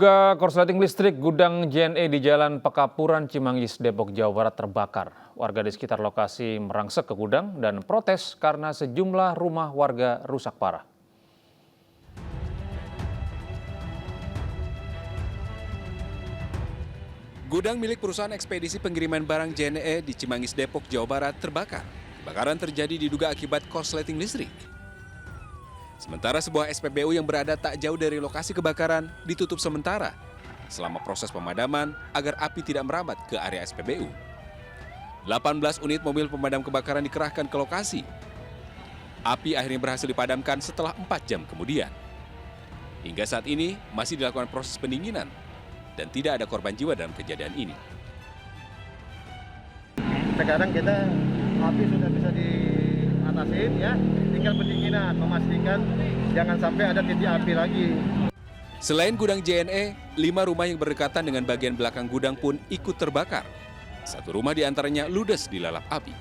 Diduga korsleting listrik gudang JNE di Jalan Pekapuran, Cimanggis, Depok, Jawa Barat terbakar. Warga di sekitar lokasi merangsek ke gudang dan protes karena sejumlah rumah warga rusak parah. Gudang milik perusahaan ekspedisi pengiriman barang JNE di Cimanggis, Depok, Jawa Barat terbakar. Kebakaran terjadi diduga akibat korsleting listrik. Sementara sebuah SPBU yang berada tak jauh dari lokasi kebakaran ditutup sementara selama proses pemadaman agar api tidak merambat ke area SPBU. 18 unit mobil pemadam kebakaran dikerahkan ke lokasi. Api akhirnya berhasil dipadamkan setelah 4 jam kemudian. Hingga saat ini masih dilakukan proses pendinginan dan tidak ada korban jiwa dalam kejadian ini. Sekarang kita api sudah bisa diatasin ya, tinggal pendinginan, memastikan jangan sampai ada titik api lagi. Selain gudang JNE, 5 rumah yang berdekatan dengan bagian belakang gudang pun ikut terbakar. 1 rumah diantaranya ludes dilalap api.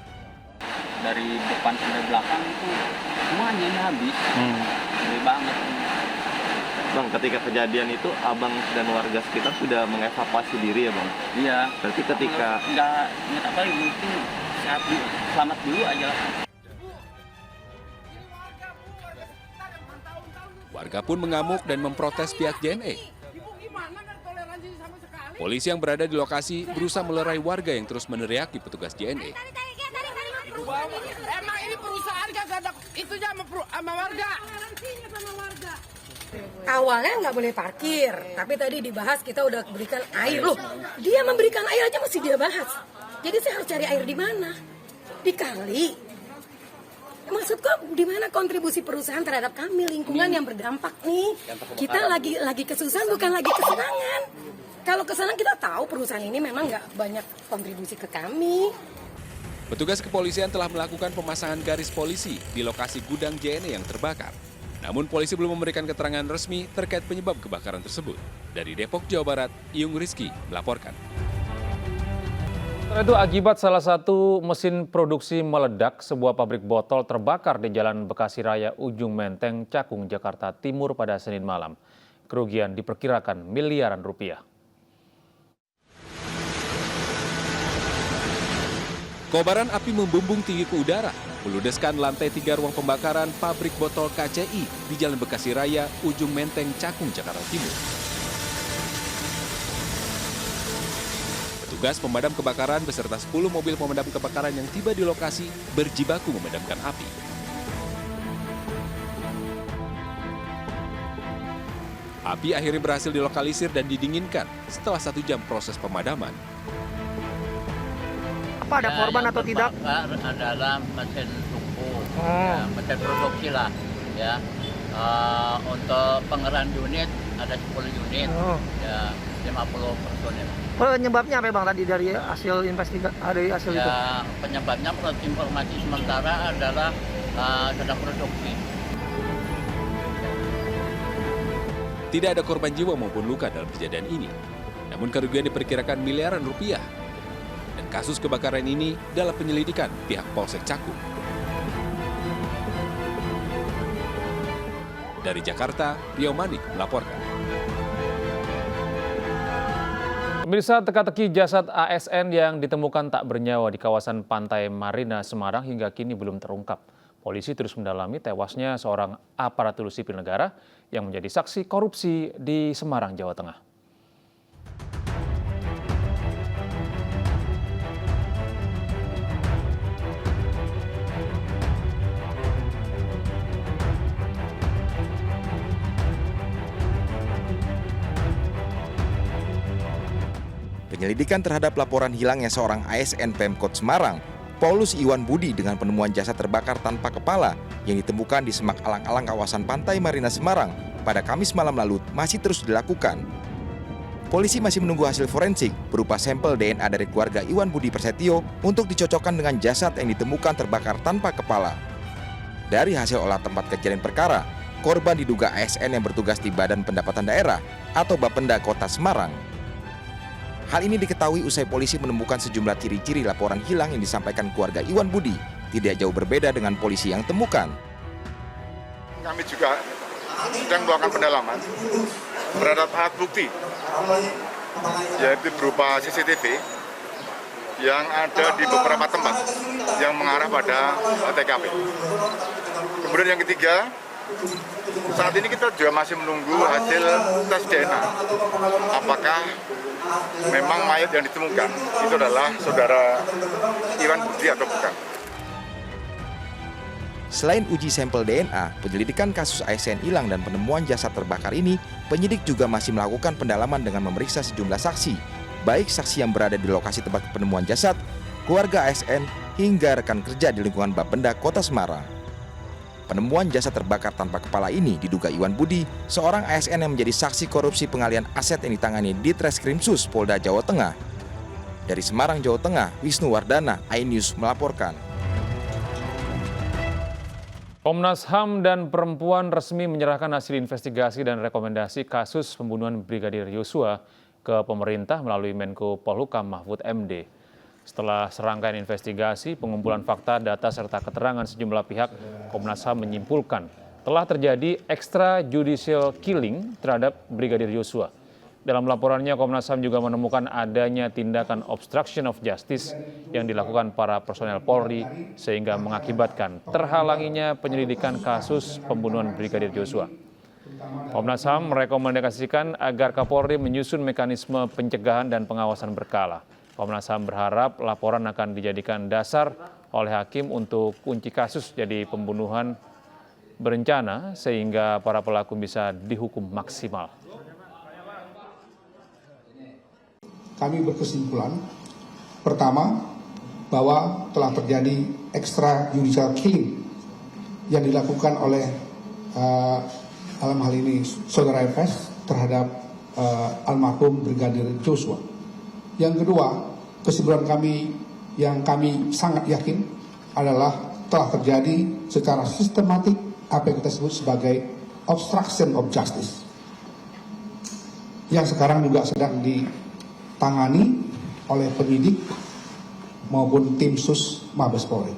Dari depan sampai belakang itu semuanya ini habis, gede banget. Bang, ketika kejadian itu abang dan warga sekitar sudah mengevakuasi diri ya bang? Iya. Berarti ketika... Nggak apa, mungkin selamat dulu aja lah. Warga pun mengamuk dan memprotes pihak JNE. Polisi yang berada di lokasi berusaha melerai warga yang terus meneriaki petugas JNE. Emang ini perusahaan gak ada itunya sama warga. Awalnya nggak boleh parkir, tapi tadi dibahas kita udah berikan air loh. Dia memberikan air aja mesti dia bahas. Jadi saya harus cari air di mana? Di kali. Maksudku di mana kontribusi perusahaan terhadap kami, lingkungan yang berdampak nih. Kita lagi kesusahan bukan lagi kesenangan. Kalau kesenangan kita tahu perusahaan ini memang nggak banyak kontribusi ke kami. Petugas kepolisian telah melakukan pemasangan garis polisi di lokasi gudang JNE yang terbakar. Namun polisi belum memberikan keterangan resmi terkait penyebab kebakaran tersebut. Dari Depok, Jawa Barat, Iyung Rizky melaporkan. Setelah itu akibat salah satu mesin produksi meledak, sebuah pabrik botol terbakar di Jalan Bekasi Raya Ujung Menteng, Cakung, Jakarta Timur pada Senin malam. Kerugian diperkirakan miliaran rupiah. Kobaran api membumbung tinggi ke udara, meludeskan lantai 3 ruang pembakaran pabrik botol KCI di Jalan Bekasi Raya, Ujung Menteng, Cakung, Jakarta Timur. Petugas pemadam kebakaran beserta 10 mobil pemadam kebakaran yang tiba di lokasi berjibaku memadamkan api. Api akhirnya berhasil dilokalisir dan didinginkan setelah 1 jam proses pemadaman. Apa ada korban atau tidak? Adalah mesin tungku, ya, mesin produksi lah. Ya. Untuk pengerahan unit ada 10 unit, ya 50 personil. Penyebabnya apa bang tadi dari hasil investigasi, dari hasil itu? Penyebabnya menurut informasi sementara adalah sedang produksi. Tidak ada korban jiwa maupun luka dalam kejadian ini. Namun kerugian diperkirakan miliaran rupiah. Dan kasus kebakaran ini dalam penyelidikan pihak Polsek Cakung. Dari Jakarta, Rio Manik melaporkan. Pemirsa, teka-teki jasad ASN yang ditemukan tak bernyawa di kawasan Pantai Marina, Semarang hingga kini belum terungkap. Polisi terus mendalami tewasnya seorang aparatur sipil negara yang menjadi saksi korupsi di Semarang, Jawa Tengah. Penyelidikan terhadap laporan hilangnya seorang ASN Pemkot Semarang, Paulus Iwan Budi dengan penemuan jasad terbakar tanpa kepala yang ditemukan di semak alang-alang kawasan Pantai Marina Semarang pada Kamis malam lalu masih terus dilakukan. Polisi masih menunggu hasil forensik berupa sampel DNA dari keluarga Iwan Budi Prasetyo untuk dicocokkan dengan jasad yang ditemukan terbakar tanpa kepala. Dari hasil olah tempat kejadian perkara, korban diduga ASN yang bertugas di Badan Pendapatan Daerah atau Bapenda Kota Semarang. Hal ini diketahui usai polisi menemukan sejumlah ciri-ciri laporan hilang yang disampaikan keluarga Iwan Budi, tidak jauh berbeda dengan polisi yang temukan. Kami juga sedang melakukan pendalaman terhadap alat bukti, yaitu berupa CCTV yang ada di beberapa tempat yang mengarah pada TKP. Kemudian yang ketiga, saat ini kita juga masih menunggu hasil tes DNA. Apakah memang mayat yang ditemukan itu adalah saudara Iwan Budi atau bukan. Selain uji sampel DNA, penyelidikan kasus ASN hilang dan penemuan jasad terbakar ini, penyidik juga masih melakukan pendalaman dengan memeriksa sejumlah saksi, baik saksi yang berada di lokasi tempat penemuan jasad, keluarga ASN, hingga rekan kerja di lingkungan Bapenda Kota Semarang. Penemuan jasad terbakar tanpa kepala ini diduga Iwan Budi, seorang ASN yang menjadi saksi korupsi pengalihan aset yang ditangani di Treskrimsus Polda Jawa Tengah. Dari Semarang, Jawa Tengah, Wisnu Wardana, iNews melaporkan. Komnas HAM dan Perempuan resmi menyerahkan hasil investigasi dan rekomendasi kasus pembunuhan Brigadir Yosua ke pemerintah melalui Menko Polhukam Mahfud MD. Setelah serangkaian investigasi, pengumpulan fakta, data, serta keterangan sejumlah pihak, Komnas HAM menyimpulkan telah terjadi extrajudicial killing terhadap Brigadir Yosua. Dalam laporannya, Komnas HAM juga menemukan adanya tindakan obstruction of justice yang dilakukan para personel Polri sehingga mengakibatkan terhalanginya penyelidikan kasus pembunuhan Brigadir Yosua. Komnas HAM merekomendasikan agar Kapolri menyusun mekanisme pencegahan dan pengawasan berkala. Komnas HAM berharap laporan akan dijadikan dasar oleh hakim untuk kunci kasus jadi pembunuhan berencana sehingga para pelaku bisa dihukum maksimal. Kami berkesimpulan, pertama, bahwa telah terjadi extrajudicial killing yang dilakukan oleh dalam hal ini saudara FS terhadap almarhum Brigadir Joshua. Yang kedua, kesimpulan kami yang kami sangat yakin adalah telah terjadi secara sistematik apa yang kita sebut sebagai obstruction of justice yang sekarang juga sedang ditangani oleh penyidik maupun tim sus Mabes Polri.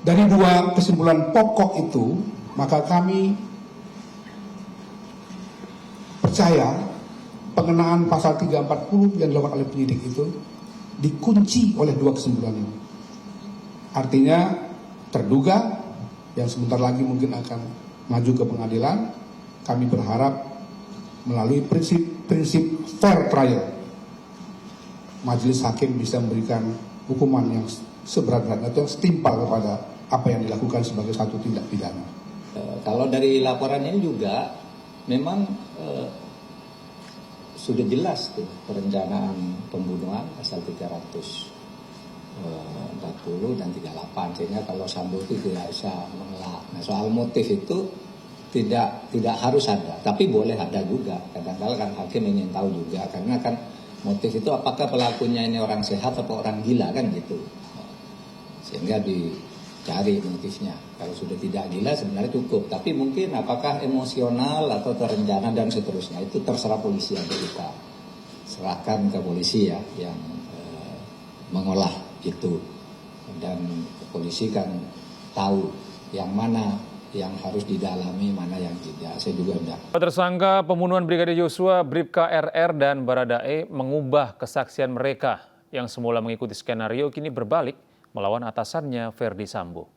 Dari dua kesimpulan pokok itu, maka kami percaya pengenaan pasal 340 yang dilakukan oleh penyidik itu dikunci oleh dua kesimpulan ini. Artinya terduga yang sebentar lagi mungkin akan maju ke pengadilan, kami berharap melalui prinsip fair trial, majelis hakim bisa memberikan hukuman yang seberat-beratnya atau setimpal kepada apa yang dilakukan sebagai satu tindak pidana. Kalau dari laporan ini juga memang sudah jelas tuh perencanaan pembunuhan pasal 340 dan 38, sehingga kalau Sambo itu tidak bisa mengelak. Nah, soal motif itu tidak harus ada, tapi boleh ada juga. Kadang-kadang kan hakim ingin tahu juga, karena kan motif itu apakah pelakunya ini orang sehat atau orang gila kan gitu, sehingga dicari motifnya. Kalau sudah tidak gila sebenarnya cukup, tapi mungkin apakah emosional atau terencana dan seterusnya itu terserah polisi, yang kita serahkan ke polisi ya yang mengolah itu, dan polisi kan tahu yang mana yang harus didalami, mana yang tidak. Saya juga enggak. Tersangka pembunuhan Brigadir Yosua, Bribka RR dan Baradae mengubah kesaksian mereka yang semula mengikuti skenario kini berbalik melawan atasannya Ferdi Sambo.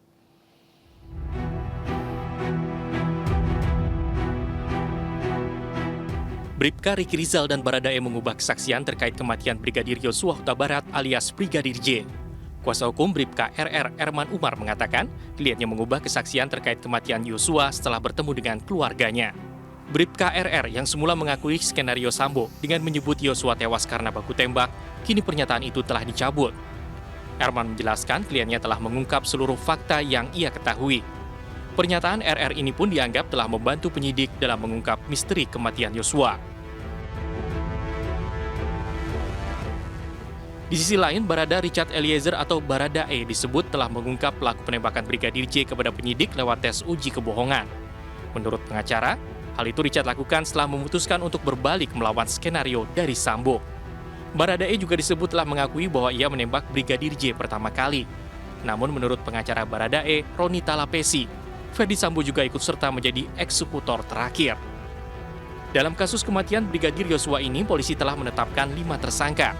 Bribka Riki Rizal dan Baradae mengubah kesaksian terkait kematian Brigadir Yosua Huta Barat alias Brigadir J. Kuasa hukum Bribka RR Erman Umar mengatakan kliennya mengubah kesaksian terkait kematian Yosua setelah bertemu dengan keluarganya. Bribka RR yang semula mengakui skenario Sambo dengan menyebut Yosua tewas karena baku tembak, kini pernyataan itu telah dicabut. Erman menjelaskan kliennya telah mengungkap seluruh fakta yang ia ketahui. Pernyataan RR ini pun dianggap telah membantu penyidik dalam mengungkap misteri kematian Yosua. Di sisi lain, Barada Richard Eliezer atau Baradae disebut telah mengungkap pelaku penembakan Brigadir J kepada penyidik lewat tes uji kebohongan. Menurut pengacara, hal itu Richard lakukan setelah memutuskan untuk berbalik melawan skenario dari Sambo. Baradae juga disebut telah mengakui bahwa ia menembak Brigadir J pertama kali. Namun menurut pengacara Baradae, Roni Talapesi, Ferdi Sambo juga ikut serta menjadi eksekutor terakhir. Dalam kasus kematian Brigadir Yosua ini, polisi telah menetapkan 5 tersangka.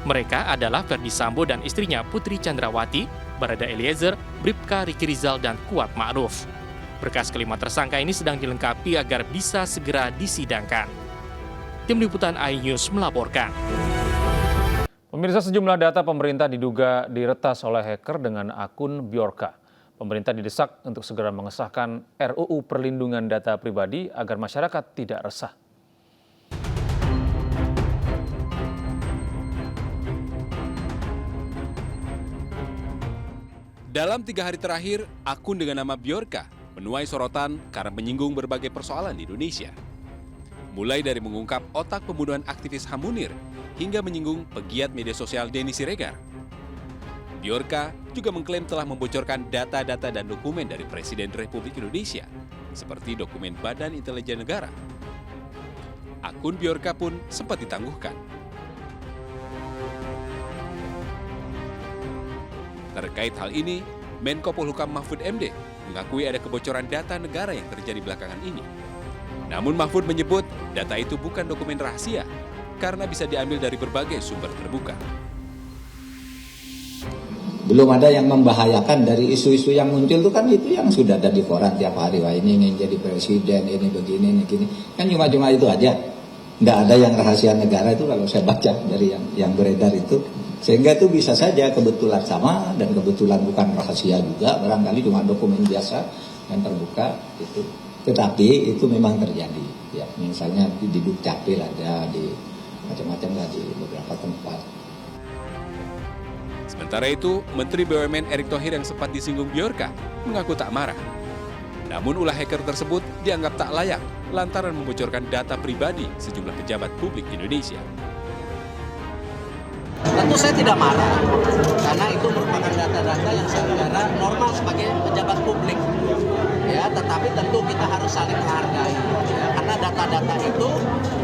Mereka adalah Ferdi Sambo dan istrinya Putri Chandrawati, Barada Eliezer, Bribka Riki Rizal, dan Kuat Ma'ruf. Berkas kelima tersangka ini sedang dilengkapi agar bisa segera disidangkan. Tim Liputan iNews melaporkan. Pemirsa, sejumlah data pemerintah diduga diretas oleh hacker dengan akun Bjorka. Pemerintah didesak untuk segera mengesahkan RUU Perlindungan Data Pribadi agar masyarakat tidak resah. Dalam 3 hari terakhir, akun dengan nama Bjorka menuai sorotan karena menyinggung berbagai persoalan di Indonesia. Mulai dari mengungkap otak pembunuhan aktivis HAM Munir hingga menyinggung pegiat media sosial Denny Siregar. Bjorka juga mengklaim telah membocorkan data-data dan dokumen dari Presiden Republik Indonesia, seperti dokumen Badan Intelijen Negara. Akun Bjorka pun sempat ditangguhkan. Terkait hal ini, Menko Polhukam Mahfud MD mengakui ada kebocoran data negara yang terjadi belakangan ini. Namun Mahfud menyebut data itu bukan dokumen rahasia karena bisa diambil dari berbagai sumber terbuka. Belum ada yang membahayakan dari isu-isu yang muncul itu kan itu yang sudah ada di koran tiap hari. Wah, ini ingin jadi presiden, ini begini, ini gini. Kan cuma itu aja. Nggak ada yang rahasia negara itu kalau saya baca dari yang beredar itu. Sehingga itu bisa saja kebetulan sama dan kebetulan bukan rahasia juga. Barangkali cuma dokumen biasa yang terbuka itu. Tetapi itu memang terjadi. Ya, misalnya di Dukcapil ada, di macam-macam lah di beberapa tempat. Sementara itu, Menteri BUMN Erick Thohir yang sempat disinggung Bjorka mengaku tak marah. Namun ulah hacker tersebut dianggap tak layak lantaran membocorkan data pribadi sejumlah pejabat publik Indonesia. Tentu saya tidak marah, karena itu merupakan data-data yang saya kira normal sebagai pejabat publik. Ya, tetapi tentu kita harus saling menghargai. Ya, karena data-data itu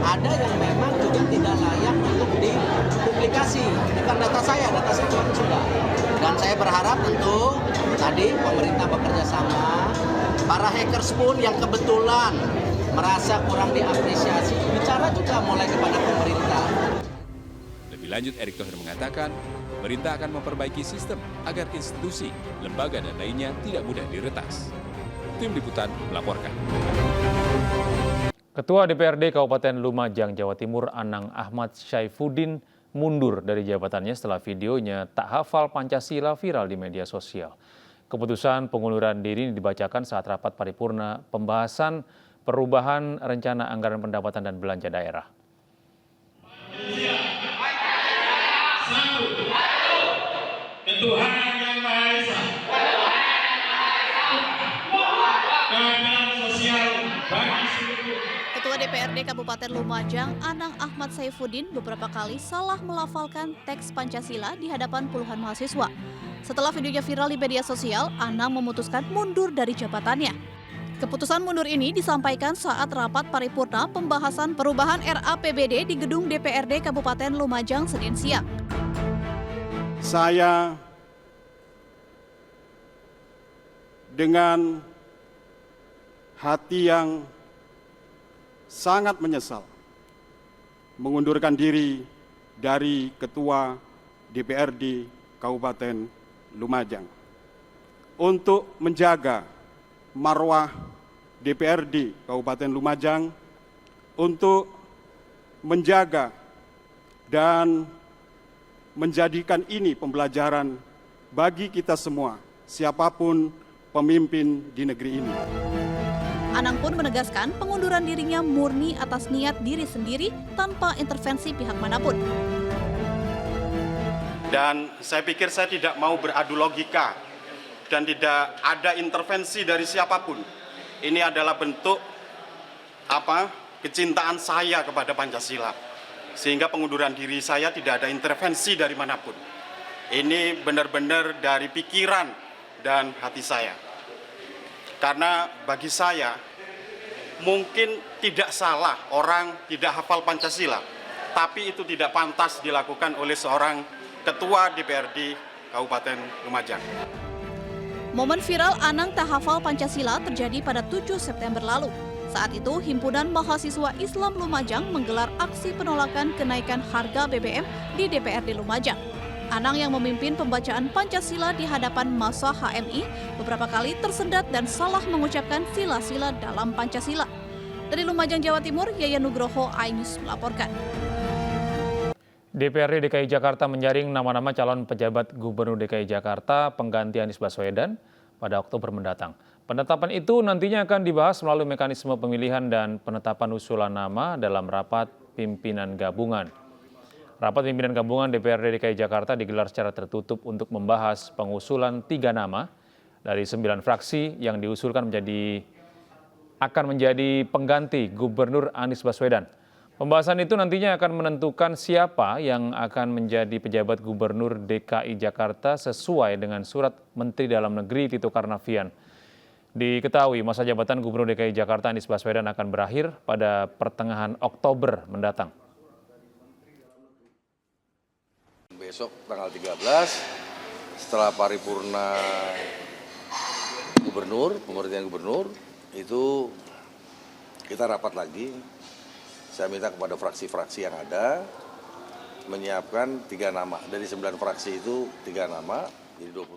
ada yang memang juga tidak layak untuk dipublikasi. Bukan data saya sudah. Dan saya berharap tentu tadi pemerintah bekerja sama, para hackers pun yang kebetulan merasa kurang diapresiasi, bicara juga mulai kepada pemerintah. Lanjut, Erick Thohir mengatakan, pemerintah akan memperbaiki sistem agar institusi, lembaga, dan lainnya tidak mudah diretas. Tim Liputan melaporkan. Ketua DPRD Kabupaten Lumajang, Jawa Timur, Anang Ahmad Syaifuddin mundur dari jabatannya setelah videonya tak hafal Pancasila viral di media sosial. Keputusan pengunduran diri dibacakan saat rapat paripurna pembahasan perubahan rencana anggaran pendapatan dan belanja daerah. Tuhan Yang Maha Esa, keadilan sosial bagi seluruh. Ketua DPRD Kabupaten Lumajang, Anang Ahmad Syaifuddin beberapa kali salah melafalkan teks Pancasila di hadapan puluhan mahasiswa. Setelah videonya viral di media sosial, Anang memutuskan mundur dari jabatannya. Keputusan mundur ini disampaikan saat rapat paripurna pembahasan perubahan RAPBD di gedung DPRD Kabupaten Lumajang Senin siang. Saya dengan hati yang sangat menyesal mengundurkan diri dari Ketua DPRD Kabupaten Lumajang untuk menjaga marwah DPRD Kabupaten Lumajang, untuk menjaga dan menjadikan ini pembelajaran bagi kita semua, siapapun pemimpin di negeri ini. Anang pun menegaskan pengunduran dirinya murni atas niat diri sendiri tanpa intervensi pihak manapun. Dan saya pikir saya tidak mau beradu logika dan tidak ada intervensi dari siapapun. Ini adalah bentuk kecintaan saya kepada Pancasila. Sehingga pengunduran diri saya tidak ada intervensi dari manapun. Ini benar-benar dari pikiran dan hati saya. Karena bagi saya, mungkin tidak salah orang tidak hafal Pancasila, tapi itu tidak pantas dilakukan oleh seorang Ketua DPRD Kabupaten Lumajang. Momen viral Anang tak hafal Pancasila terjadi pada 7 September lalu. Saat itu, Himpunan Mahasiswa Islam Lumajang menggelar aksi penolakan kenaikan harga BBM di DPRD Lumajang. Anang yang memimpin pembacaan Pancasila di hadapan massa HMI beberapa kali tersendat dan salah mengucapkan sila-sila dalam Pancasila. Dari Lumajang, Jawa Timur, Yayan Nugroho, iNews melaporkan. DPRD DKI Jakarta menjaring nama-nama calon pejabat Gubernur DKI Jakarta pengganti Anies Baswedan pada Oktober mendatang. Penetapan itu nantinya akan dibahas melalui mekanisme pemilihan dan penetapan usulan nama dalam rapat pimpinan gabungan. Rapat pimpinan gabungan DPRD DKI Jakarta digelar secara tertutup untuk membahas pengusulan 3 nama dari 9 fraksi yang diusulkan akan menjadi pengganti Gubernur Anies Baswedan. Pembahasan itu nantinya akan menentukan siapa yang akan menjadi pejabat Gubernur DKI Jakarta sesuai dengan surat Menteri Dalam Negeri Tito Karnavian. Diketahui masa jabatan Gubernur DKI Jakarta Anies Baswedan akan berakhir pada pertengahan Oktober mendatang. Besok tanggal 13 setelah paripurna gubernur, pemberhentian gubernur, itu kita rapat lagi. Saya minta kepada fraksi-fraksi yang ada menyiapkan 3 nama. Dari 9 fraksi itu 3 nama, jadi 27.